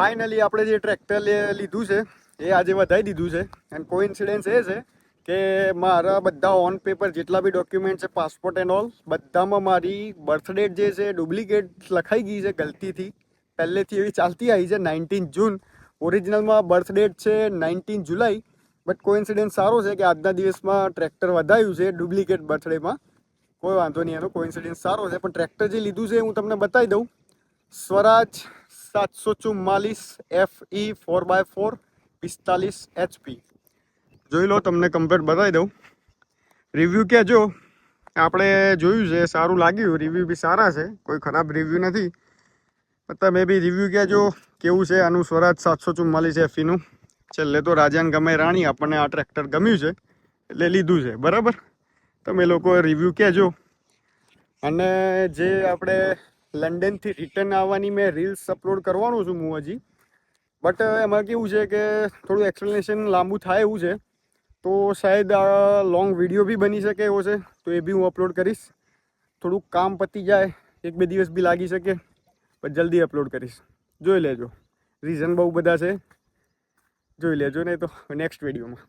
Finally આપણે જે tractor લીધું છે એ આજે વધારી દીધું છે. એન્ડ કોઇન્સિડન્સ એ છે કે મારા બધા ઓન પેપર જેટલા બી ડોક્યુમેન્ટ છે, પાસપોર્ટ એન્ડ ઓલ, બધામાં મારી બર્થ ડેટ જે છે ડુપ્લિકેટ લખાઈ ગઈ છે ગલતીથી. પહેલેથી એવી ચાલતી આવી છે 19 જૂન. ઓરિજિનલમાં બર્થ ડેટ છે 19 જુલાઈ. બટ કોઇન્સિડન્સ સારો છે કે આજના દિવસમાં ટ્રેક્ટર વધાર્યું છે ડુપ્લિકેટ બર્થડેમાં. કોઈ વાંધો નહીં, એનો કોઇન્સિડન્સ સારો છે. પણ ટ્રેક્ટર જે લીધું છે હું તમને બતાવી દઉં. સ્વરાજ 744 FE 4x4 45 HP. જોઈ લો, તમને કમ્પ્લીટ બતાવી દઉં. રિવ્યૂ કહેજો. આપણે જોયું છે, સારું લાગ્યું. રિવ્યૂ બી સારા છે, કોઈ ખરાબ રિવ્યૂ નથી. તમે બી રિવ્યૂ કહેજો કેવું છે આનું સ્વરાજ 744 FEનું. છેલ્લે તો રાજાને ગમે રાણી, આપણને આ ટ્રેક્ટર ગમ્યું છે એટલે લીધું છે, બરાબર. તમે લોકો રિવ્યૂ કહેજો. અને જે આપણે લંડનથી રિટર્ન આવવાની મેં રીલ્સ અપલોડ કરવાનું છું હું હજી. બટ એમાં કેવું છે કે થોડું એક્સપ્લેનેશન લાંબુ થાય એવું છે. તો શાયદ લોંગ વિડીયો બી બની શકે એવો છે, તો એ બી હું અપલોડ કરીશ. થોડુંક કામ પતી જાય, 1-2 દિવસ બી લાગી શકે, પણ જલ્દી અપલોડ કરીશ. જોઈ લેજો. રીઝન બહુ બધા છે, જોઈ લેજો. નહીં તો નેક્સ્ટ વિડીયોમાં.